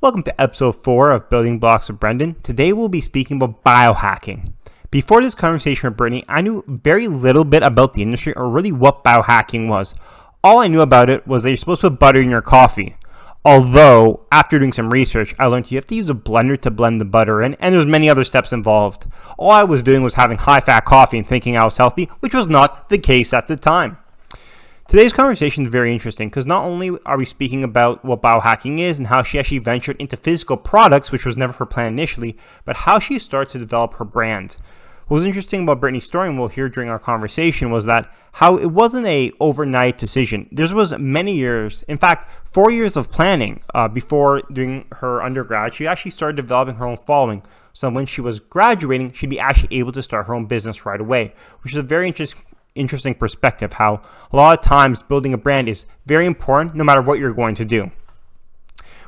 Welcome to episode 4 of Building Blocks with Brendan. Today we'll be speaking about biohacking. Before this conversation with Brittany, I knew very little bit about the industry or really what biohacking was. All I knew about it was that you're supposed to put butter in your coffee. Although, after doing some research, I learned you have to use a blender to blend the butter in, and there's many other steps involved. All I was doing was having high-fat coffee and thinking I was healthy, which was not the case at the time. Today's conversation is very interesting because not only are we speaking about what biohacking is and how she actually ventured into physical products, which was never her plan initially, but how she started to develop her brand. What was interesting about Brittany's story, and we'll hear during our conversation, was that how it wasn't a overnight decision. There was many years, in fact, 4 years of planning before doing her undergrad. She actually started developing her own following. So when she was graduating, she'd be actually able to start her own business right away, which is a very interesting perspective, how a lot of times building a brand is very important no matter what you're going to do.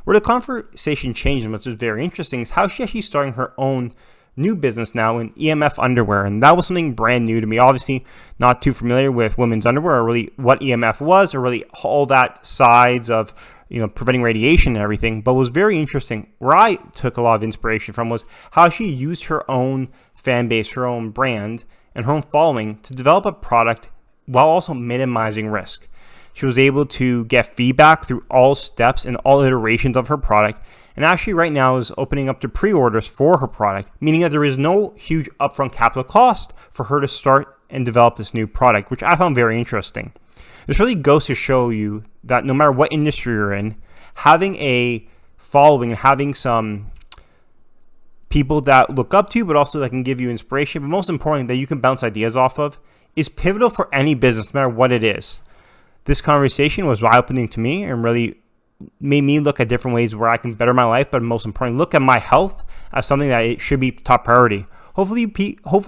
Where the conversation changed, and what's very interesting, is how she's actually starting her own new business now in EMF underwear, and that was something brand new to me. Obviously not too familiar with women's underwear or really what EMF was or really all that sides of preventing radiation and everything, but what was very interesting, where I took a lot of inspiration from, was how she used her own fan base, her own brand, and her own following to develop a product while also minimizing risk. She was able to get feedback through all steps and all iterations of her product, and actually right now is opening up to pre-orders for her product, meaning that there is no huge upfront capital cost for her to start and develop this new product, which I found very interesting. This really goes to show you that no matter what industry you're in, having a following and having some people that look up to you, but also that can give you inspiration, but most importantly, that you can bounce ideas off of, is pivotal for any business, no matter what it is. This conversation was eye-opening to me and really made me look at different ways where I can better my life, but most importantly, look at my health as something that it should be top priority. Hopefully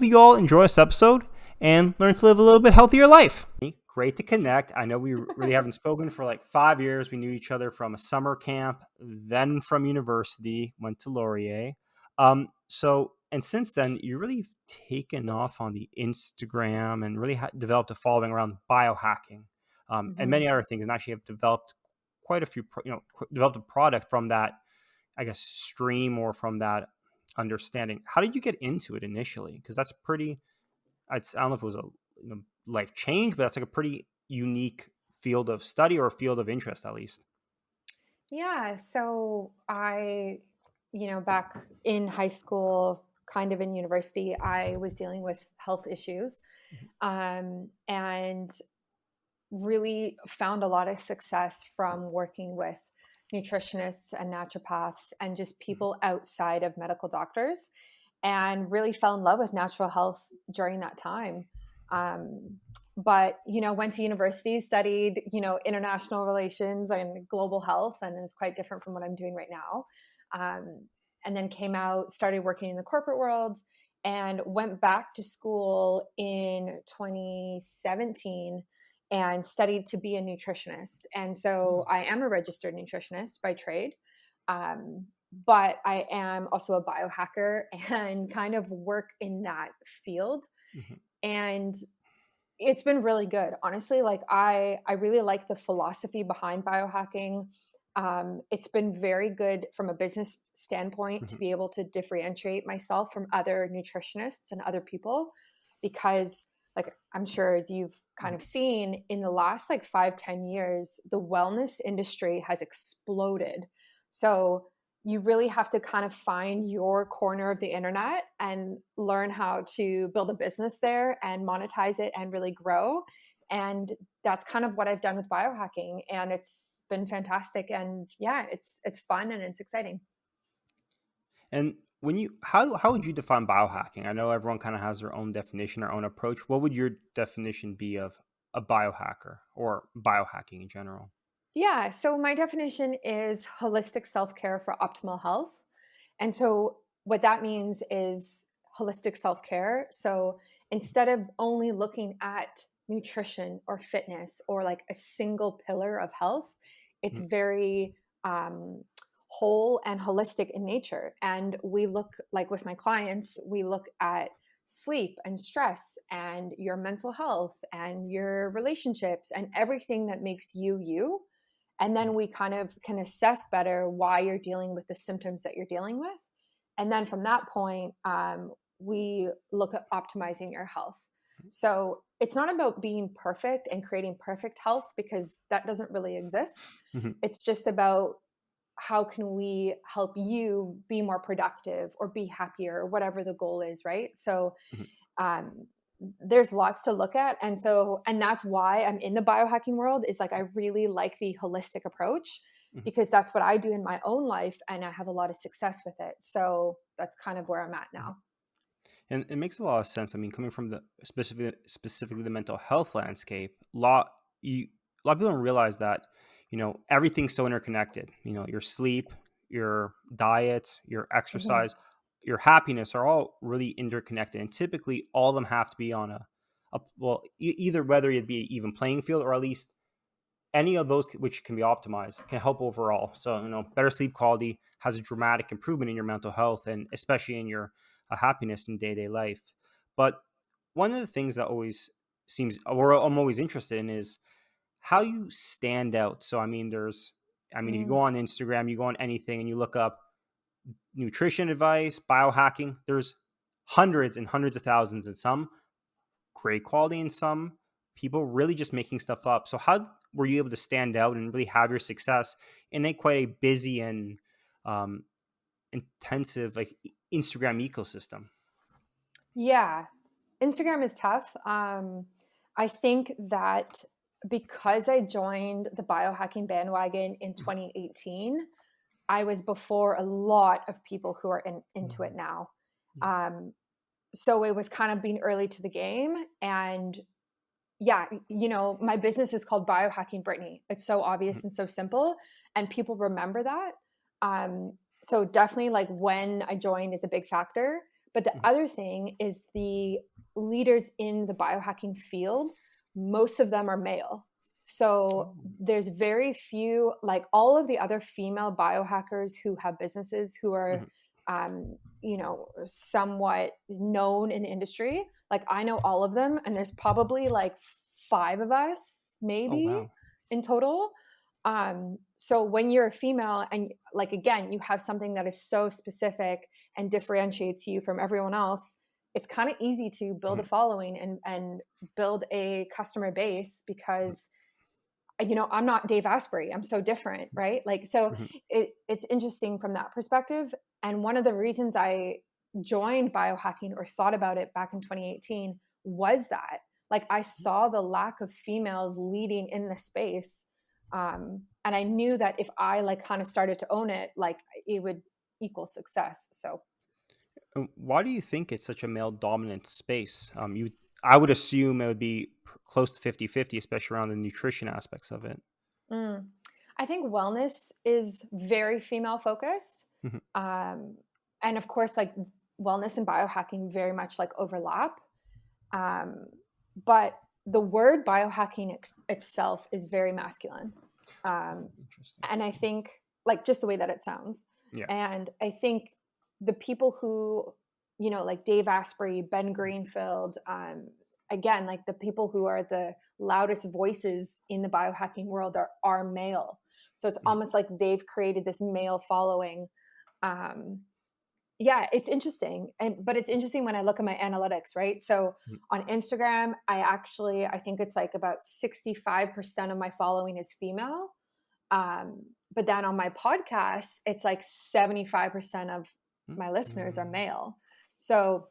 you all enjoy this episode and learn to live a little bit healthier life. Great to connect. I know we really haven't spoken for like 5 years. We knew each other from a summer camp, then from university, went to Laurier. And since then, you really taken off on the Instagram and really developed a following around biohacking and many other things, and actually have developed quite a few, developed a product from that, I guess, stream or from that understanding. How did you get into it initially? Because that's pretty, I don't know if it was a life change, but that's like a pretty unique field of study or a field of interest, at least. Yeah. So back in high school, kind of in university, I was dealing with health issues and really found a lot of success from working with nutritionists and naturopaths and just people outside of medical doctors, and really fell in love with natural health during that time. But went to university, studied international relations and global health, and it was quite different from what I'm doing right now. And then came out, started working in the corporate world, and went back to school in 2017 and studied to be a nutritionist. And so I am a registered nutritionist by trade, but I am also a biohacker and kind of work in that field. And it's been really good, honestly. Like I really like the philosophy behind biohacking. It's been very good from a business standpoint to be able to differentiate myself from other nutritionists and other people, because like I'm sure as you've kind of seen in the last like 5-10 years, the wellness industry has exploded. So you really have to kind of find your corner of the internet and learn how to build a business there and monetize it and really grow. And that's kind of what I've done with biohacking, and it's been fantastic. And yeah, it's fun and it's exciting. And how would you define biohacking? I know everyone kind of has their own definition, their own approach. What would your definition be of a biohacker or biohacking in general? Yeah, so my definition is holistic self-care for optimal health. And so what that means is holistic self-care. So instead of only looking at nutrition or fitness or like a single pillar of health, it's very whole and holistic in nature. And we look, like with my clients, we look at sleep and stress and your mental health and your relationships and everything that makes you you. And then we kind of can assess better why you're dealing with the symptoms that you're dealing with. And then from that point, we look at optimizing your health. So it's not about being perfect and creating perfect health, because that doesn't really exist. Mm-hmm. It's just about how can we help you be more productive or be happier, or whatever the goal is, right? So Mm-hmm. um, there's lots to look at. And that's why I'm in the biohacking world, is like I really like the holistic approach, Mm-hmm. because that's what I do in my own life and I have a lot of success with it. So that's kind of where I'm at now. And it makes a lot of sense. I mean, coming from the specifically the mental health landscape, a lot of people don't realize that, everything's so interconnected. Your sleep, your diet, your Mhm. exercise, your happiness are all really interconnected, and typically all of them have to be on a well, either whether it be even playing field, or at least any of those which can be optimized can help overall. So, better sleep quality has a dramatic improvement in your mental health, and especially in your happiness in day-to-day life. But one of the things that always seems, or I'm always interested in, is how you stand out. So, if you go Mm. on Instagram, you go on anything and you look up nutrition advice, biohacking, there's hundreds and hundreds of thousands, and some great quality, and some people really just making stuff up. So how were you able to stand out and really have your success in a quite a busy and um, intensive Instagram ecosystem? Yeah, Instagram is tough. I think that because I joined the biohacking bandwagon in 2018, I was before a lot of people who are into it Mhm. now. Yeah. Um, so it was kind of being early to the game. And yeah, my business is called Biohacking Brittany. It's so Mhm. obvious and so simple, and people remember that. So definitely, like, when I joined is a big factor. But the Mhm. other thing is the leaders in the biohacking field, most of them are male. So Oh. there's very few, like all of the other female biohackers who have businesses who are, Mhm. somewhat known in the industry. Like I know all of them, and there's probably like five of us, Oh, maybe wow. in total. So when you're a female, and like again, you have something that is so specific and differentiates you from everyone else, it's kind of easy to build a Mhm. following and build a customer base, Mhm. because I'm not Dave Asprey. I'm so different, right? Like, so Mhm. it's interesting from that perspective. And one of the reasons I joined biohacking or thought about it back in 2018 was that, like, I saw the lack of females leading in the space. And I knew that if I like kind of started to own it, like it would equal success. So, And why do you think it's such a male dominant space? I would assume it would be close to 50-50, especially around the nutrition aspects of it. mm, I think wellness is very female focused. Mhm. Um, and of course, like wellness and biohacking very much like overlap. Um, but the word biohacking itself is very masculine. Um, Interesting. and I think, like, just the way that it sounds. Yeah. And I think the people who, like Dave Asprey, Ben Greenfield, again, like the people who are the loudest voices in the biohacking world are male. So it's Mhm. almost like they've created this male following. Um, yeah, it's interesting. But it's interesting when I look at my analytics, right? So Mhm. on Instagram, I think it's like about 65% of my following is female. But then on my podcast, it's like 75% of my listeners are Mhm. male. So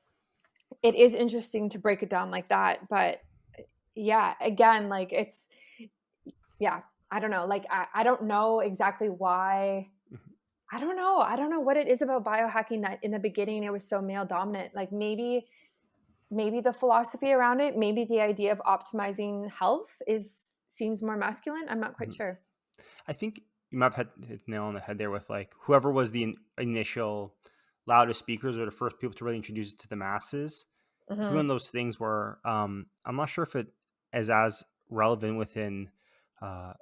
it is interesting to break it down like that. But yeah, again, like yeah, I don't know. Like, I don't know exactly why. Mhm. I don't know. I don't know what it is about biohacking that in the beginning it was so male dominant. Like maybe the philosophy around it, maybe the idea of optimizing health is seems more masculine. I'm not quite Mhm. sure. I think you might have hit the nail on the head there with like whoever was the initial loudest speakers or the first people to really introduce it to the masses. It could be one Hmm. of those things where I'm not sure if it is as relevant within uh,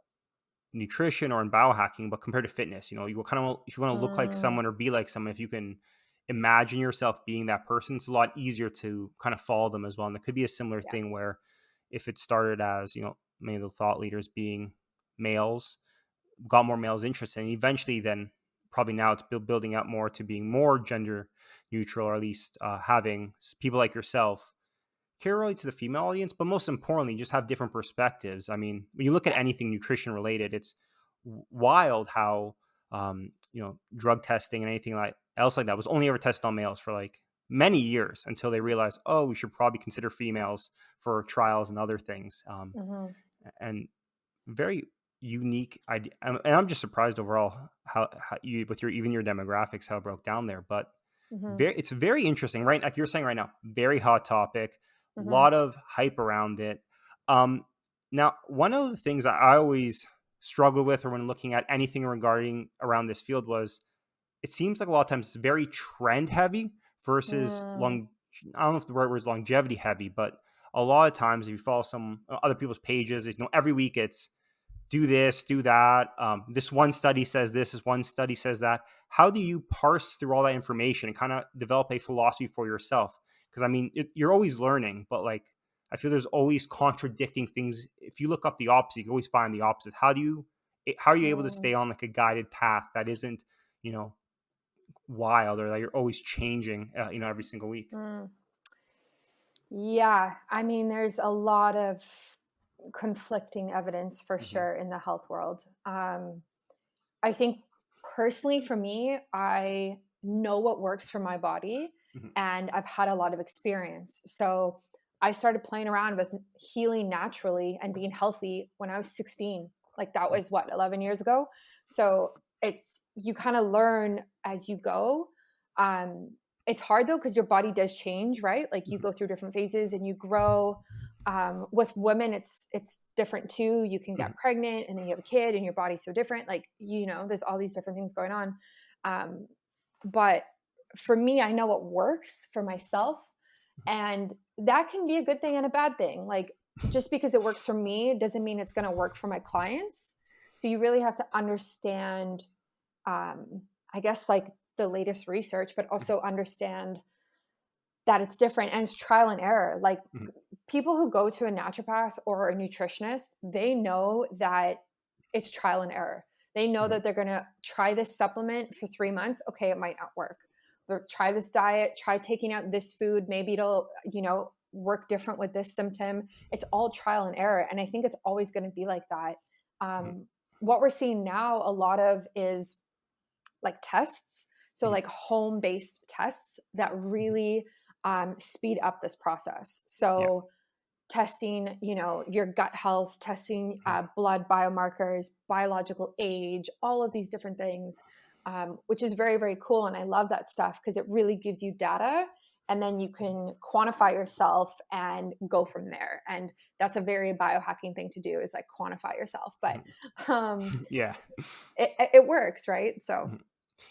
nutrition or in biohacking, but compared to fitness, you kind of, if you want to look like Mm, someone or be like someone, if you can imagine yourself being that person, it's a lot easier to kind of follow them as well. And it could be a similar yeah. thing where if it started as, many of the thought leaders being males, got more males interested. And eventually then probably now it's building out more to being more gender neutral, or at least having people like yourself care really to the female audience, but most importantly, just have different perspectives. I mean, when you look at Yeah. anything nutrition related, it's wild how drug testing and anything like else like that was only ever tested on males for like many years until they realized, oh, we should probably consider females for trials and other things. Hmm. And very unique idea. And I'm just surprised overall how you, with your even your demographics, how it broke down there. But Hmm. it's very interesting, right? Like you're saying right now, very hot topic, a Hmm. lot of hype around it. Um, Now, one of the things I always struggle with, or when looking at anything regarding around this field, was it seems like a lot of times it's very trend heavy versus Mm. long. I don't know if the word is longevity heavy, but a lot of times if you follow some other people's pages, every week it's do this, do that. This one study says this one study says that. How do you parse through all that information and kind of develop a philosophy for yourself? Because I mean, you're always learning, but like I feel there's always contradicting things. If you look up the opposite, you can always find the opposite. How are you able to Mm. stay on like a guided path that isn't, you know, wild, or that you're always changing, every single week? Mm. Yeah, I mean, there's a lot of conflicting evidence for Hmm. sure in the health world. I think personally for me, I know what works for my body Hmm. and I've had a lot of experience. So I started playing around with healing naturally and being healthy when I was 16. Like that was what, 11 years ago? So you kind of learn as you go. Um, it's hard though, because your body does change, right? Like you Hmm. go through different phases and you grow. With women it's different too. You can Hmm. get pregnant and then you have a kid and your body's so different, like there's all these different things going on. Um, but for me, I know what works for myself, and that can be a good thing and a bad thing. Like just because it works for me doesn't mean it's going to work for my clients. So you really have to understand, I guess, like the latest research, but also understand that it's different and it's trial and error. Like Hmm. people who go to a naturopath or a nutritionist, they know that it's trial and error. They know Hmm. that they're going to try this supplement for 3 months. Okay, it might not work. Or try this diet, try taking out this food. Maybe it'll, work different with this symptom. It's all trial and error. And I think it's always going to be like that. Hmm. Um, what we're seeing now, a lot of is like tests. So, Hmm. like home based tests that really speed up this process. Yeah. So, testing, your gut health, testing Hmm. blood biomarkers, biological age, all of these different things, which is very, very cool. And I love that stuff because it really gives you data and then you can quantify yourself and go from there. And that's a very biohacking thing to do, is like quantify yourself. But Hmm. um, Yeah. it works, right? So, Mhm.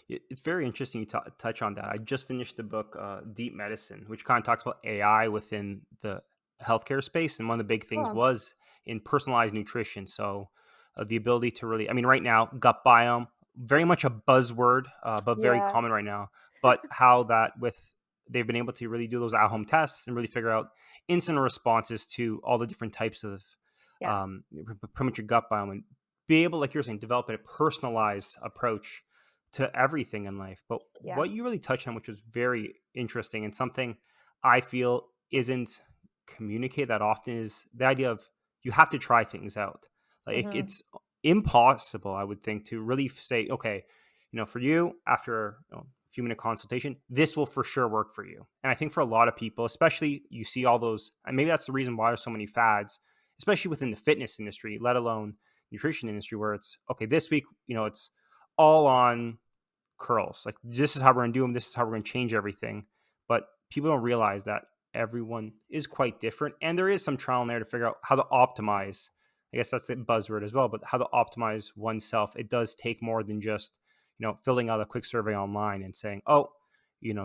It's very interesting you touch on that. I just finished the book Deep Medicine, which kind of talks about AI within the healthcare space. And one of the big things cool. was in personalized nutrition. So the ability to really, I mean, right now, gut biome, very much a buzzword, but very Yeah. common right now. But how that they've been able to really do those at-home tests and really figure out instant responses to all the different types of Yeah. pretty much your gut biome, and be able, like you're saying, develop a personalized approach to everything in life. But Yeah. what you really touched on, which was very interesting and something I feel isn't communicated that often, is the idea of you have to try things out. Like Hmm. it's impossible, I would think, to really say, okay, for you, after a few minute consultation, this will for sure work for you. And I think for a lot of people, especially you see all those, and maybe that's the reason why there's so many fads, especially within the fitness industry, let alone nutrition industry, where it's okay, this week, it's all on curls. Like this is how we're gonna do them. This is how we're gonna change everything. But people don't realize that everyone is quite different, and there is some trial in there to figure out how to optimize. I guess that's the buzzword as well, but how to optimize oneself. It does take more than just filling out a quick survey online and saying, oh,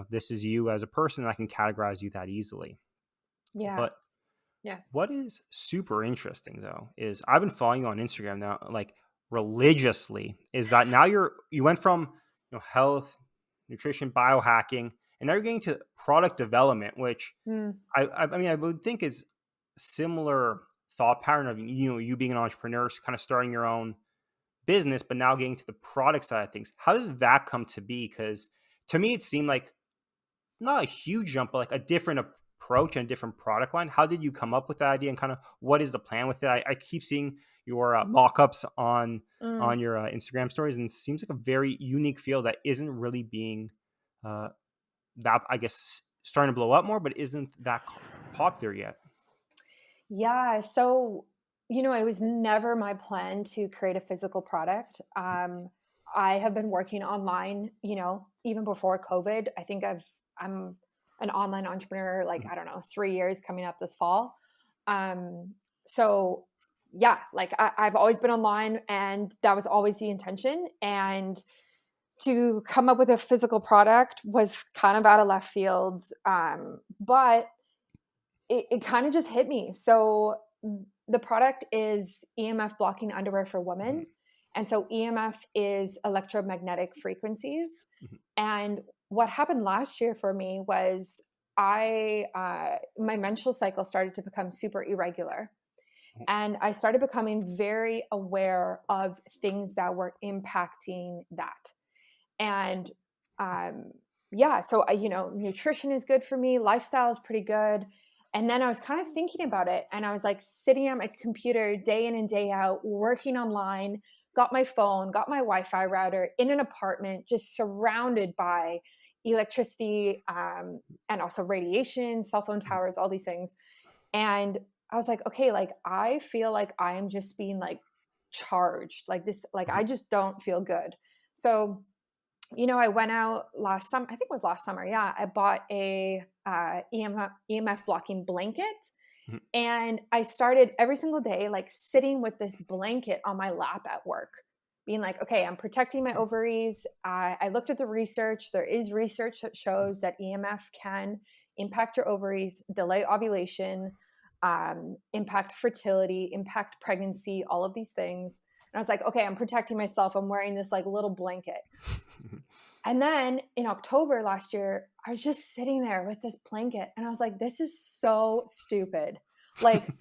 this is you as a person. And I can categorize you that easily. Yeah. But Yeah. what is super interesting though is I've been following you on Instagram now, like religiously. Is that now you went from health, nutrition, biohacking, and now you're getting to product development, which Mm. I mean I would think is similar thought pattern of you being an entrepreneur, kind of starting your own business, but now getting to the product side of things. How did that come to be? Because to me, it seemed like not a huge jump, but like a different approach and a different product line. How did you come up with that idea, and kind of what is the plan with it? I keep seeing your mock-ups on Mm. your Instagram stories, and it seems like a very unique field that isn't really being uh, that, I guess, starting to blow up more, but isn't that popular yet. Yeah. So, it was never my plan to create a physical product. I have been working online, even before COVID. I think I'm an online entrepreneur, like, I don't know, 3 years coming up this fall. So yeah, like I've always been online and that was always the intention. And to come up with a physical product was kind of out of left field. But it kind of just hit me. So the product is EMF blocking underwear for Mhm, women. And so EMF is electromagnetic frequencies. mhm, And what happened last year for me was my menstrual cycle started to become super irregular. mhm, And I started becoming very aware of things that were impacting that. And um, yeah, so nutrition is good for me, lifestyle is pretty good. And then I was kind of thinking about it, and I was like sitting at my computer day in and day out, working online, got my phone, got my Wi-Fi router in an apartment, just surrounded by electricity, and also radiation, cell phone mhm, towers, all these things. And I was like, okay, like I feel like I am just being like charged, like this, like mhm, I just don't feel good. So I went out last summer. I think it was last summer. Yeah, I bought a EMF blocking blanket, mhm, and I started every single day like sitting with this blanket on my lap at work, being like, okay, I'm protecting my ovaries. I looked at the research. There is research that shows that EMF can impact your ovaries, delay ovulation, impact fertility, impact pregnancy, all of these things. And I was like, okay, I'm protecting myself. I'm wearing this like little blanket. mhm, And then in October last year, I was just sitting there with this blanket and I was like, this is so stupid. Like,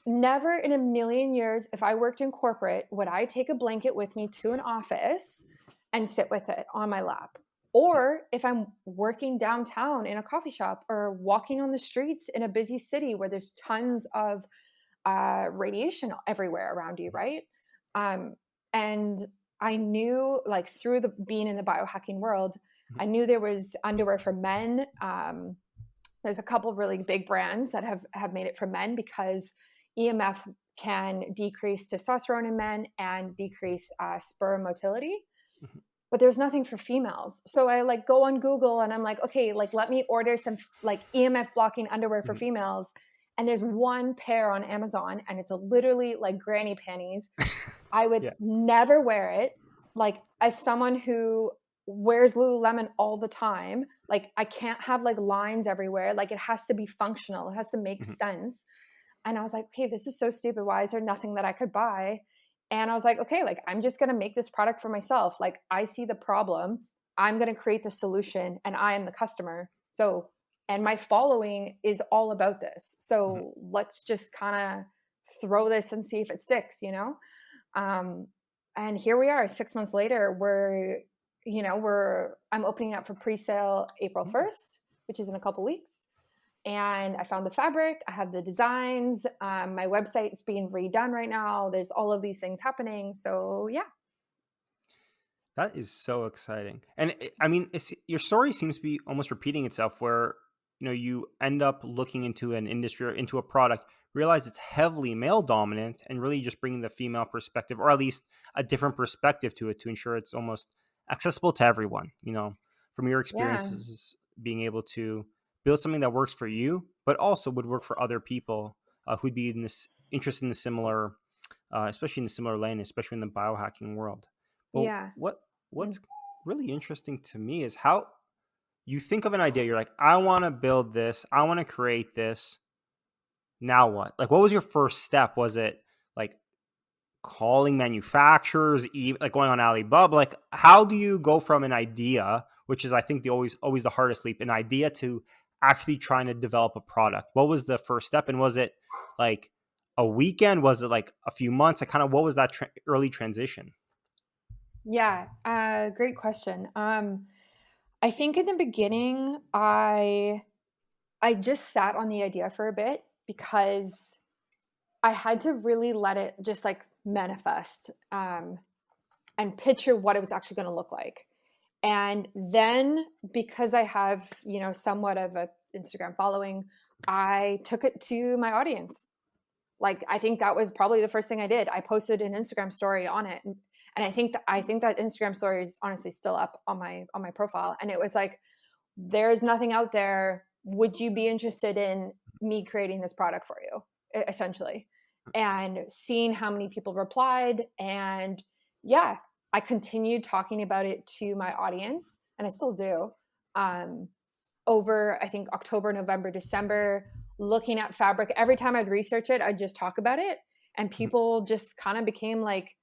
never in a million years, if I worked in corporate, would I take a blanket with me to an office and sit with it on my lap. Or if I'm working downtown in a coffee shop or walking on the streets in a busy city where there's tons of radiation everywhere around you, right? Um, and I knew, like, through the being in the biohacking world, I knew there was underwear for men. There's a couple of really big brands that have made it for men because EMF can decrease testosterone in men and decrease sperm motility, mhm, but there's nothing for females. So I like go on Google and I'm like, okay, like let me order some like EMF blocking underwear for mhm. females. And there's one pair on Amazon and it's a literally like granny panties. I would Yeah. never wear it. Like, as someone who wears Lululemon all the time, like I can't have like lines everywhere. Like it has to be functional. It has to make Mhm, sense. And I was like, okay, this is so stupid. Why is there nothing that I could buy? And I was like, okay, like I'm just going to make this product for myself. Like I see the problem. I'm going to create the solution and I am the customer. So, and my following is all about this. mhm. So let's just kind of throw this and see if it sticks, Um, and here we are 6 months later. I'm opening up for pre-sale April Mm. 1st, which is in a couple weeks, and I found the fabric. I have the designs. My website is being redone right now. There's all of these things happening. So yeah, That is so exciting. And I mean, your story seems to be almost repeating itself where, you end up looking into an industry or into a product, realize it's heavily male dominant, and really just bringing the female perspective, or at least a different perspective to it, to ensure it's almost accessible to everyone, from your yeah, experiences, being able to build something that works for you, but also would work for other people who'd be in this interested in the similar, especially in the similar lane, especially in the biohacking world. But yeah. what's Mm. really interesting to me is how you think of an idea. You're like, I want to build this. I want to create this. Now what? Like, what was your first step? Was it like calling manufacturers, like going on Alibaba? Like, how do you go from an idea, which is, I think, the always the hardest leap, an idea to actually trying to develop a product? What was the first step, and was it like a weekend? Was it like a few months? Like, kind of what was that early transition? Yeah, great question. I think in the beginning, I just sat on the idea for a bit because I had to really let it just like manifest, and picture what it was actually going to look like. And then because I have, somewhat of a Instagram following, I took it to my audience. Like I think that was probably the first thing I did. I posted an Instagram story on it. And I think that Instagram story is honestly still up on my profile. And it was like, there's nothing out there. Would you be interested in me creating this product for you? Essentially. And seeing how many people replied. And yeah, I continued talking about it to my audience, and I still do. Um, Over, I think, October, November, December, looking at fabric. Every time I'd research it, I'd just talk about it. And people just kind of became like,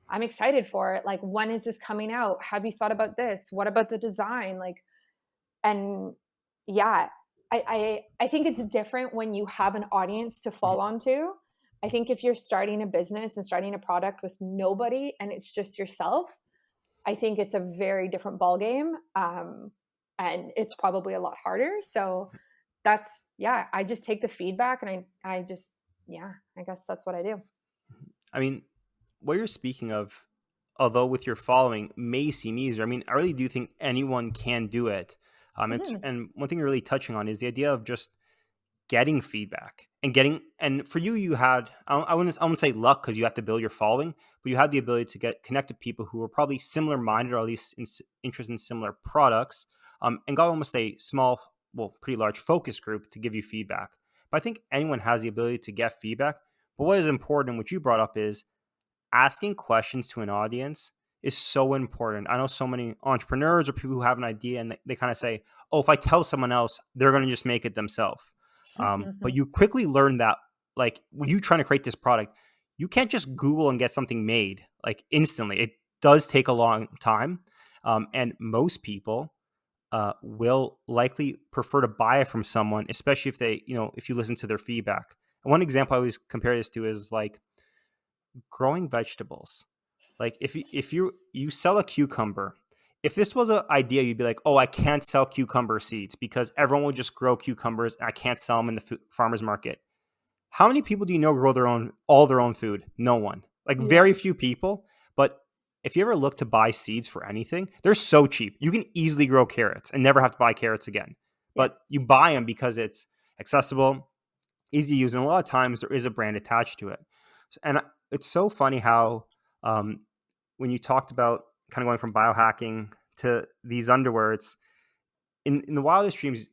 I'm excited for it. Like, when is this coming out? Have you thought about this? What about the design? Like, and yeah, I think it's different when you have an audience to fall onto. I think if you're starting a business and starting a product with nobody and it's just yourself, I think it's a very different ball game, and it's probably a lot harder. So that's, yeah, I just take the feedback and I just, yeah, I guess that's what I do. I mean, what you're speaking of, although with your following may seem easier, I mean, I really do think anyone can do it. Hmm. And one thing you're really touching on is the idea of just getting feedback and getting, and for you, you had, I wouldn't say luck because you have to build your following, but you had the ability to get connected people who were probably similar minded or at least interested in similar products, and got almost a small, well, pretty large focus group to give you feedback. But I think anyone has the ability to get feedback. But what is important, which you brought up, is asking questions to an audience is so important. I know so many entrepreneurs or people who have an idea and they kind of say, oh, if I tell someone else, they're going to just make it themselves. But you quickly learn that, like, when you trying to create this product, you can't just Google and get something made like instantly. It does take a long time. And most people will likely prefer to buy it from someone, especially if they, if you listen to their feedback. And one example I always compare this to is like growing vegetables. Like if you sell a cucumber, if this was an idea, you'd be like, oh, I can't sell cucumber seeds because everyone will just grow cucumbers. And I can't sell them in the farmers market. How many people do you know grow all their own food? No one. Like Yeah. very few people. But if you ever look to buy seeds for anything, they're so cheap. You can easily grow carrots and never have to buy carrots again. Yeah. But you buy them because it's accessible, easy to use, and a lot of times there is a brand attached to it. And it's so funny how um, when you talked about kind of going from biohacking to these underwear, it's in the wildest dreams,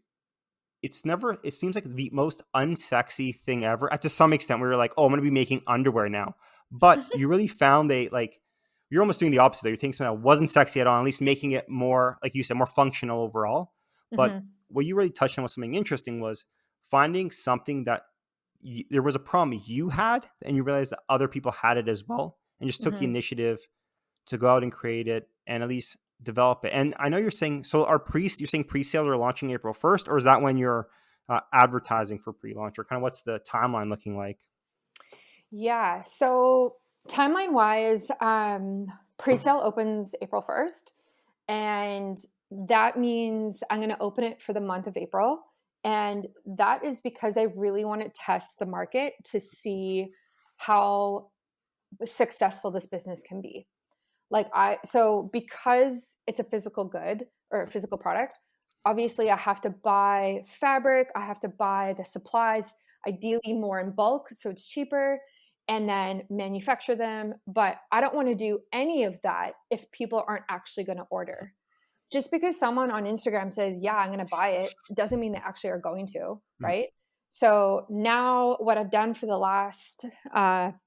it's never, it seems like the most unsexy thing ever. To some extent, we were like, oh, I'm going to be making underwear now. But you really found you're almost doing the opposite. You're taking something that wasn't sexy at all, at least making it more, like you said, more functional overall. But Hmm. what you really touched on was something interesting was finding something that there was a problem you had and you realized that other people had it as well and just took the Hmm. initiative to go out and create it and at least develop it. And I know you're saying, so you're saying pre-sales are launching April 1st, or is that when you're advertising for pre-launch, or kind of what's the timeline looking like? Yeah. So timeline wise, pre-sale opens April 1st. And that means I'm going to open it for the month of April. And that is because I really want to test the market to see how successful this business can be. So because it's a physical good or a physical product, obviously I have to buy fabric, I have to buy the supplies, ideally more in bulk so it's cheaper, and then manufacture them. But I don't want to do any of that if people aren't actually going to order. Just because someone on Instagram says, yeah, I'm going to buy it, doesn't mean they actually are going to, Mm, right? So now what I've done for the last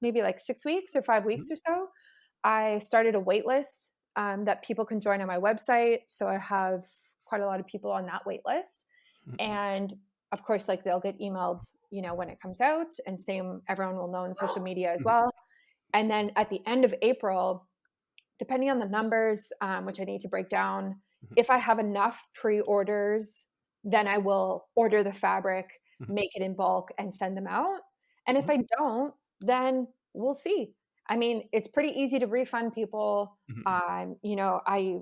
maybe like 6 weeks or 5 weeks mm, or so, I started a wait list, that people can join on my website. So I have quite a lot of people on that wait list. mm, And of course, like they'll get emailed, when it comes out, and same, everyone will know on social media as mm, well. And then at the end of April, depending on the numbers, which I need to break down, mm, if I have enough pre orders, then I will order the fabric, mm, make it in bulk, and send them out. And if mm. I don't, then we'll see. I mean, it's pretty easy to refund people. Mhm, You know, I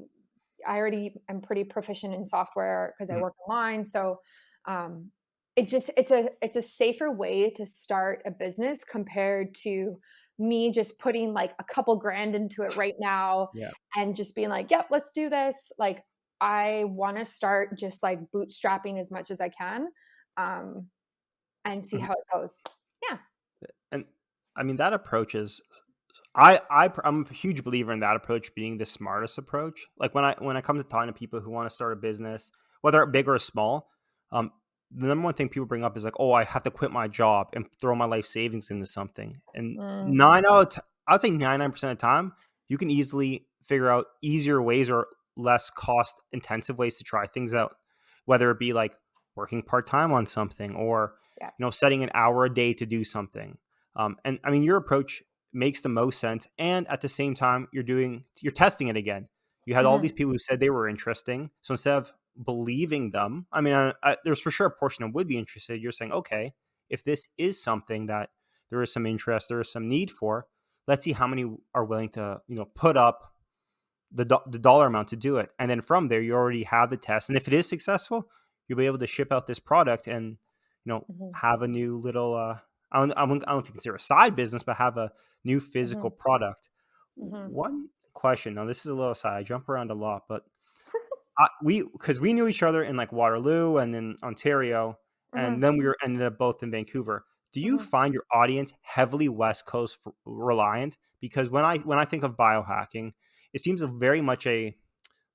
already am pretty proficient in software because I mhm, work online. So um, it's a safer way to start a business compared to me just putting like a couple grand into it right now yeah, and just being like, yep, let's do this. Like I want to start just like bootstrapping as much as I can, um, and see mhm. how it goes. Yeah. And I mean, that approach is I'm a huge believer in that approach being the smartest approach. Like when I come to talking to people who want to start a business, whether big or small, um, the number one thing people bring up is like, oh, I have to quit my job and throw my life savings into something. And Mm, nine out of I would say 99% of the time, you can easily figure out easier ways or less cost intensive ways to try things out, whether it be like working part time on something or yeah. setting an hour a day to do something. And I mean, your approach makes the most sense, and at the same time you're testing it again. You had all Mhm, these people who said they were interesting, so instead of believing them, I mean, there's for sure a portion that would be interested. You're saying, okay, if this is something that there is some interest, there is some need for, let's see how many are willing to put up the dollar amount to do it. And then from there, you already have the test. And if it is successful, you'll be able to ship out this product and, mhm, have a new little, I don't know if you consider a side business, but have a new physical mhm, product. mhm, One question. Now, this is a little side. I jump around a lot, but because we knew each other in like Waterloo and in Ontario, mhm, and then we ended up both in Vancouver. Do you mhm. find your audience heavily West Coast reliant? Because when I think of biohacking, it seems very much a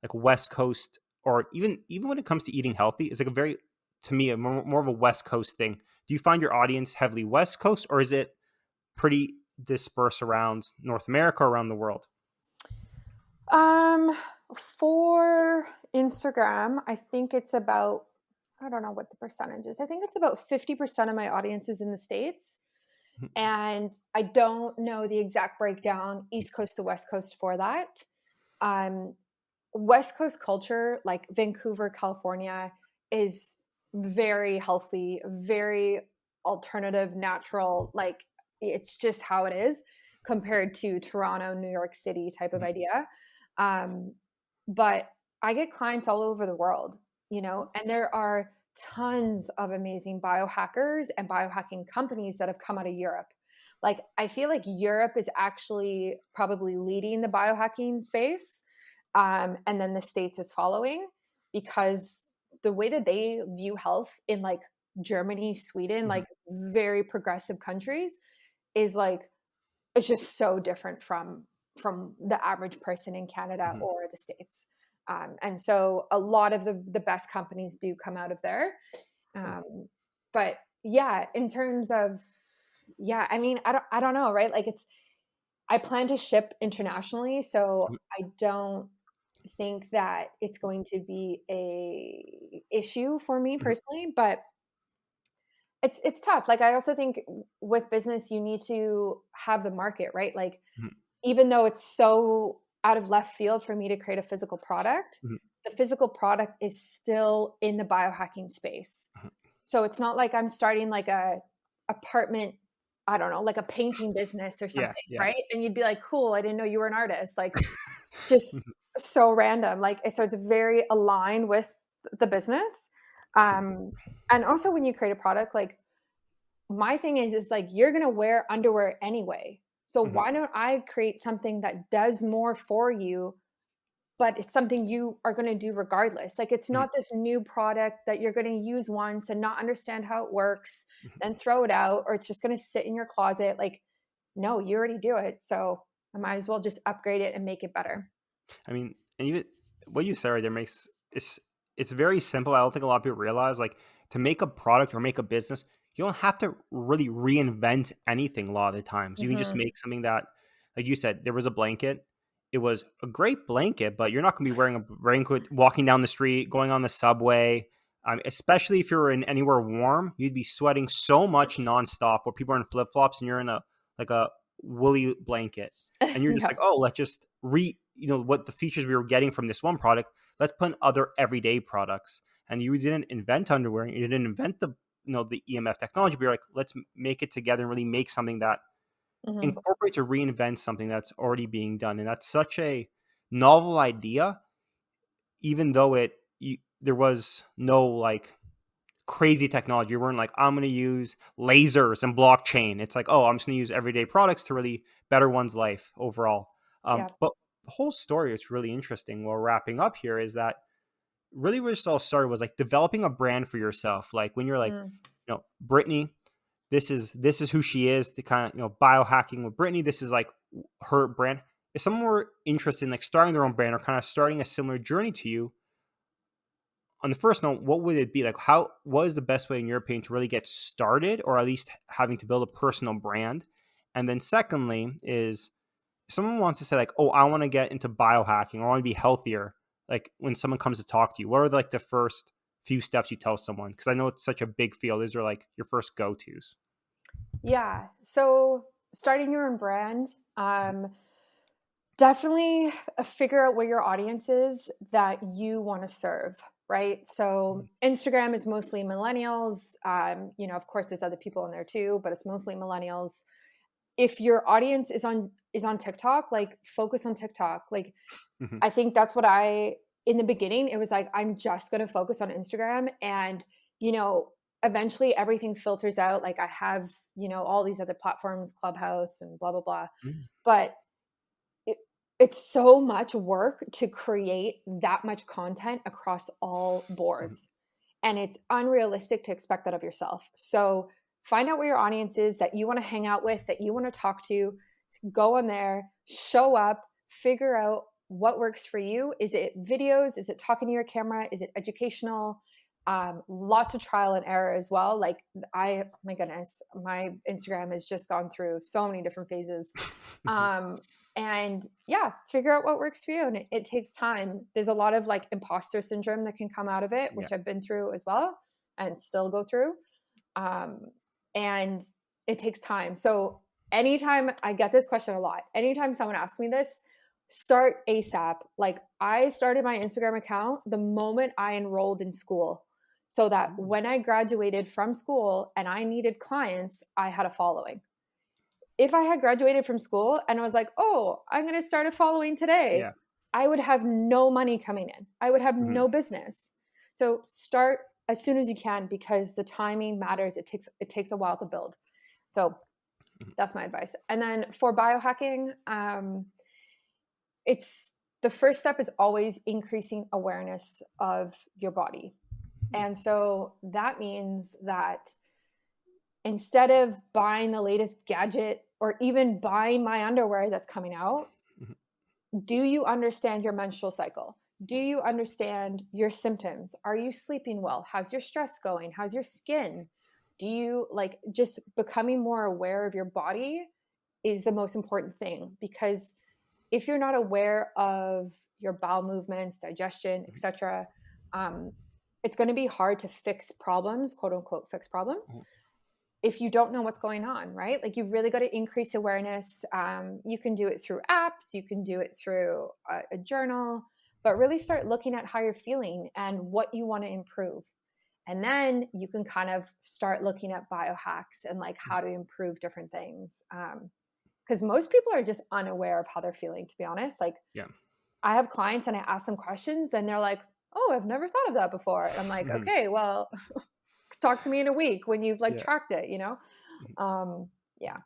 like West Coast, or even when it comes to eating healthy, it's like a very, to me, a more of a West Coast thing. Do you find your audience heavily West Coast, or is it pretty dispersed around North America or around the world? Um, for Instagram, I think it's about, I don't know what the percentage is. I think it's about 50% of my audience is in the States. And I don't know the exact breakdown, East Coast to West Coast for that. Um, West Coast culture, like Vancouver, California, is very healthy, very alternative, natural. Like it's just how it is compared to Toronto, New York City type of idea. Um, but I get clients all over the world, you know, and there are tons of amazing biohackers and biohacking companies that have come out of Europe. Like, I feel like Europe is actually probably leading the biohacking space, and then the States is following because the way that they view health in like Germany, Sweden, Mhm, like very progressive countries, is like it's just so different from the average person in Canada mhm, or the States. And so a lot of the best companies do come out of there. cool. But yeah, in terms of, yeah, I mean, I don't know, right? Like I plan to ship internationally, so Mhm, I don't think that it's going to be a issue for me mhm, personally, but it's tough. Like I also think with business you need to have the market, right? Like mhm, even though it's so out of left field for me to create a physical product, mhm, the physical product is still in the biohacking space. mhm. So it's not like I'm starting like a apartment, I don't know, like a painting business or Yeah, something, yeah. right? And you'd be like, "Cool, I didn't know you were an artist." Like just so random. Like so it's very aligned with the business. Um and also when you create a product, like my thing is like you're going to wear underwear anyway. So Mhm, why don't I create something that does more for you, but it's something you are going to do regardless. Like it's mhm, not this new product that you're going to use once and not understand how it works, mhm. then throw it out, or it's just going to sit in your closet. Like, no, you already do it. So I might as well just upgrade it and make it better. I mean, and even what you said right there makes it's very simple. I don't think a lot of people realize, like, to make a product or make a business, you don't have to really reinvent anything a lot of the times. You can just Hmm. make something that, like you said, there was a blanket. It was a great blanket, but you're not going to be wearing a blanket walking down the street, going on the subway. Especially if you're in anywhere warm, you'd be sweating so much nonstop. Where people are in flip flops and you're in a woolly blanket, and you're just Yeah. like, oh, let's just what the features we were getting from this one product, let's put in other everyday products. And you didn't invent underwear, you didn't invent the EMF technology, but you're like, let's make it together and really make something that Hmm. incorporate or reinvent something that's already being done. And that's such a novel idea, even though there was no like crazy technology. You weren't like, I'm going to use lasers and blockchain. It's like, oh, I'm just going to use everyday products to really better one's life overall. Yeah. But the whole story, it's really interesting while wrapping up here, is that really where this all started was like developing a brand for yourself. Like when you're like, Mm. Brittany, this is who she is. The kind of biohacking with Brittany. This is like her brand. If someone were interested in like starting their own brand or kind of starting a similar journey to you, on the first note, what would it be like? What is the best way in your opinion to really get started, or at least having to build a personal brand? And then secondly, is if someone wants to say like, oh, I want to get into biohacking or I want to be healthier. Like when someone comes to talk to you, what are like the first few steps you tell someone? Because I know it's such a big field. These are like your first go tos. Yeah. So starting your own brand, definitely figure out where your audience is that you want to serve, right? So Instagram is mostly millennials. Of course, there's other people in there too, but it's mostly millennials. If your audience is on TikTok, like focus on TikTok. Like Mm-hmm. I think that's what I in the beginning, it was like I'm just going to focus on Instagram, and you know, eventually everything filters out. Like I have, all these other platforms, Clubhouse and blah blah blah. But it, it's so much work to create that much content across all Mm-hmm. boards. And it's unrealistic to expect that of yourself. So find out where your audience is that you want to hang out with, that you want to talk to. Go on there, show up, figure out what works for you. Is it videos? Is it talking to your camera? Is it educational? Lots of trial and error as well. Like my goodness, my Instagram has just gone through so many different phases. Um, and yeah, figure out what works for you. And it takes time. There's a lot of like imposter syndrome that can come out of it, Yeah. which I've been through as well and still go through. Um, and it takes time. So anytime I get this question a lot, anytime someone asks me this, start ASAP. Like I started my Instagram account the moment I enrolled in school, so that when I graduated from school and I needed clients, I had a following. If I had graduated from school and I was like, oh, I'm going to start a following today, Yeah. I would have no money coming in. I would have Mm-hmm. no business. So start as soon as you can, because the timing matters. It takes a while to build. So that's my advice. And then for biohacking, it's the first step is always increasing awareness of your body. And so that means that instead of buying the latest gadget or even buying my underwear that's coming out, Mm-hmm. do you understand your menstrual cycle? Do you understand your symptoms? Are you sleeping well? How's your stress going? How's your skin? Do you like just becoming more aware of your body is the most important thing, because if you're not aware of your bowel movements, digestion, etc., um, it's going to be hard to fix problems, quote unquote, fix problems if you don't know what's going on, right? Like you really got to increase awareness. You can do it through apps, you can do it through a journal, but really start looking at how you're feeling and what you want to improve. And then you can kind of start looking at biohacks and like how to improve different things. Because most people are just unaware of how they're feeling, to be honest. Like Yeah. I have clients and I ask them questions and they're like, oh, I've never thought of that before. And I'm like, Mm-hmm. okay, well, talk to me in a week when you've like Yeah. tracked it. Yeah.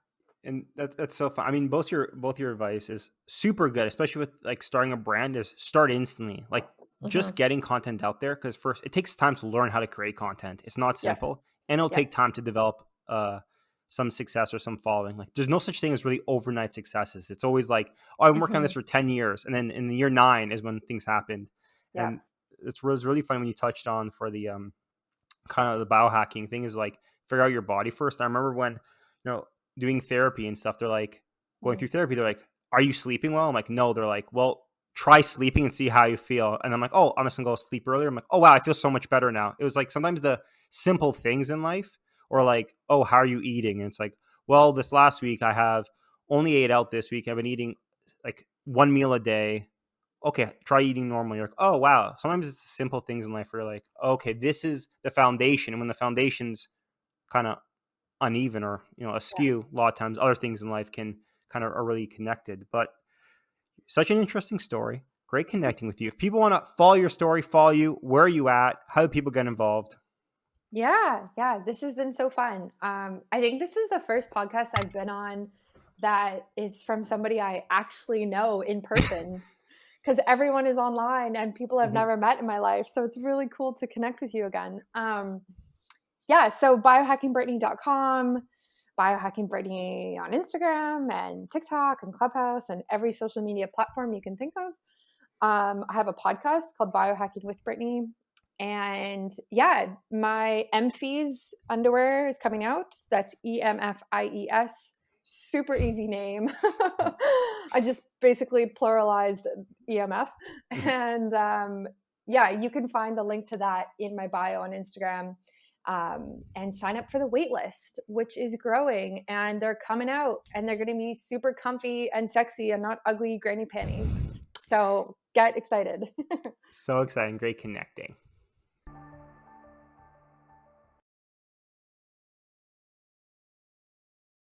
And that's so fun. I mean, both your advice is super good, especially with like starting a brand. Is start instantly, like Hmm. just getting content out there. Because first, it takes time to learn how to create content. It's not Yes. simple, and it'll Yep. take time to develop some success or some following. Like, there's no such thing as really overnight successes. It's always like, oh, I've been working on this Hmm. for 10 years, and then in the year 9 is when things happened. Yep. And it was really fun when you touched on for the kind of the biohacking thing is like figure out your body first. I remember when, doing therapy and stuff, they're like going Mm. through therapy. They're like, are you sleeping well? I'm like, no. They're like, well, try sleeping and see how you feel. And I'm like, oh, I'm just gonna go sleep earlier. I'm like, oh wow, I feel so much better now. It was like sometimes the simple things in life, or like, oh, how are you eating? And it's like, well, this last week I have only ate out this week. I've been eating like one meal a day. Okay, try eating normal. You're like, oh wow. Sometimes it's simple things in life where you're like, okay, this is the foundation. And when the foundation's kind of uneven or, askew. A lot of times other things in life can kind of are really connected. But such an interesting story. Great connecting with you. If people want to follow your story, follow you, where are you at? How do people get involved? Yeah, this has been so fun. I think this is the first podcast I've been on that is from somebody I actually know in person, because everyone is online and people I've Mhm. never met in my life. So it's really cool to connect with you again. Yeah, so biohackingbrittany.com, biohacking Brittany on Instagram and TikTok and Clubhouse and every social media platform you can think of. I have a podcast called Biohacking with Brittany. And yeah, my Mfies underwear is coming out. That's EMFIES. Super easy name. I just basically pluralized EMF. Mhm. And yeah, you can find the link to that in my bio on Instagram. And sign up for the wait list, which is growing, and they're coming out and they're going to be super comfy and sexy and not ugly granny panties. So get excited. So exciting. Great connecting.